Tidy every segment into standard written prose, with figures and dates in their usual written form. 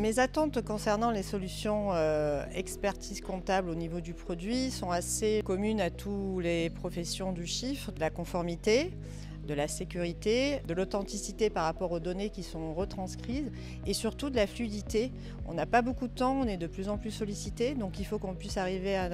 Mes attentes concernant les solutions expertise comptable au niveau du produit sont assez communes à toutes les professions du chiffre, de la conformité, de la sécurité, de l'authenticité par rapport aux données qui sont retranscrites et surtout de la fluidité. On n'a pas beaucoup de temps, on est de plus en plus sollicité, donc il faut qu'on puisse arriver à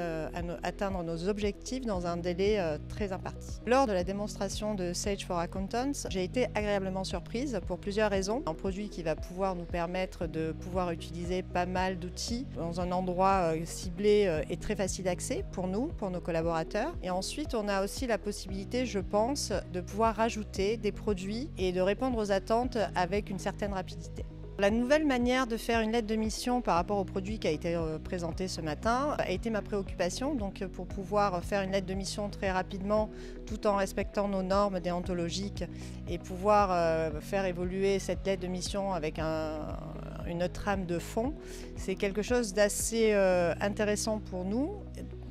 atteindre nos objectifs dans un délai très imparti. Lors de la démonstration de Sage for Accountants, j'ai été agréablement surprise pour plusieurs raisons. Un produit qui va pouvoir nous permettre de pouvoir utiliser pas mal d'outils dans un endroit ciblé et très facile d'accès pour nous, pour nos collaborateurs. Et ensuite, on a aussi la possibilité, je pense, de pouvoir rajouter des produits et de répondre aux attentes avec une certaine rapidité. La nouvelle manière de faire une lettre de mission par rapport au produit qui a été présenté ce matin a été ma préoccupation. Donc pour pouvoir faire une lettre de mission très rapidement tout en respectant nos normes déontologiques et pouvoir faire évoluer cette lettre de mission avec une trame de fond, c'est quelque chose d'assez intéressant pour nous,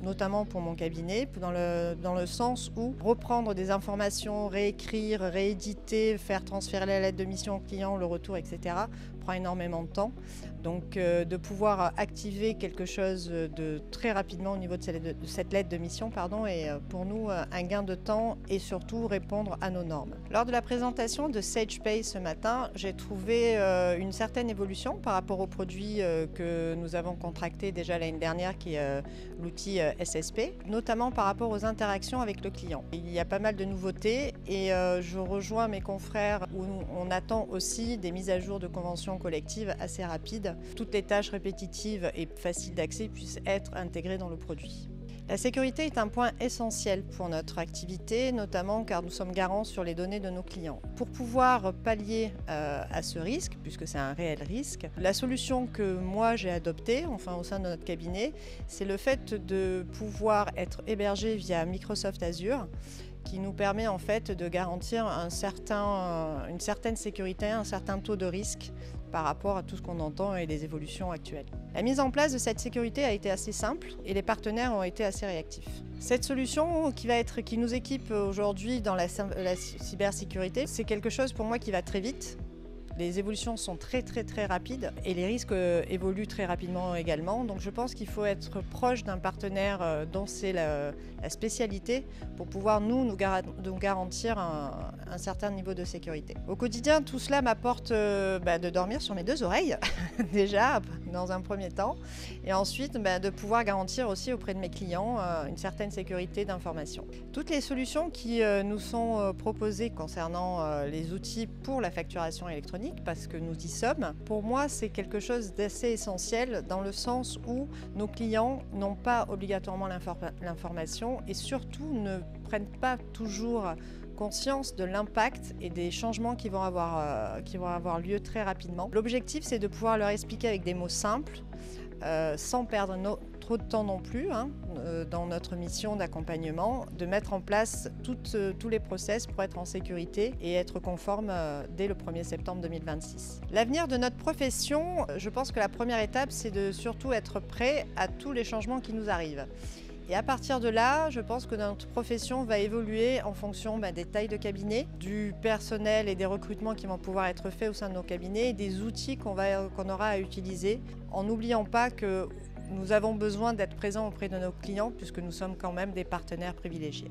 notamment pour mon cabinet, dans le sens où reprendre des informations, réécrire, rééditer, faire transférer la lettre de mission au client, le retour, etc. prend énormément de temps. Donc de pouvoir activer quelque chose de très rapidement au niveau de cette lettre de mission est pour nous un gain de temps et surtout répondre à nos normes. Lors de la présentation de SagePay ce matin, j'ai trouvé une certaine évolution par rapport au produit que nous avons contracté déjà l'année dernière, qui est l'outil SSP, notamment par rapport aux interactions avec le client. Il y a pas mal de nouveautés et je rejoins mes confrères où on attend aussi des mises à jour de conventions collectives assez rapides. Toutes les tâches répétitives et faciles d'accès puissent être intégrées dans le produit. La sécurité est un point essentiel pour notre activité, notamment car nous sommes garants sur les données de nos clients. Pour pouvoir pallier à ce risque, puisque c'est un réel risque, la solution que moi j'ai adoptée, au sein de notre cabinet, c'est le fait de pouvoir être hébergé via Microsoft Azure, qui nous permet en fait de garantir une certaine sécurité, un certain taux de risque par rapport à tout ce qu'on entend et les évolutions actuelles. La mise en place de cette sécurité a été assez simple et les partenaires ont été assez réactifs. Cette solution qui nous équipe aujourd'hui dans la cybersécurité, c'est quelque chose pour moi qui va très vite. Les évolutions sont très rapides et les risques évoluent très rapidement également. Donc je pense qu'il faut être proche d'un partenaire dont c'est la spécialité pour pouvoir nous garantir un certain niveau de sécurité. Au quotidien, tout cela m'apporte de dormir sur mes deux oreilles, déjà dans un premier temps, et ensuite de pouvoir garantir aussi auprès de mes clients une certaine sécurité d'information. Toutes les solutions qui nous sont proposées concernant les outils pour la facturation électronique, parce que nous y sommes, pour moi c'est quelque chose d'assez essentiel dans le sens où nos clients n'ont pas obligatoirement l'information et surtout ne prennent pas toujours conscience de l'impact et des changements qui vont avoir lieu très rapidement. L'objectif, c'est de pouvoir leur expliquer avec des mots simples, sans perdre trop de temps non plus, dans notre mission d'accompagnement, de mettre en place tous les process pour être en sécurité et être conforme dès le 1er septembre 2026. L'avenir de notre profession, je pense que la première étape, c'est de surtout être prêt à tous les changements qui nous arrivent. Et à partir de là, je pense que notre profession va évoluer en fonction des tailles de cabinet, du personnel et des recrutements qui vont pouvoir être faits au sein de nos cabinets et des outils qu'on aura à utiliser, en n'oubliant pas que nous avons besoin d'être présents auprès de nos clients puisque nous sommes quand même des partenaires privilégiés.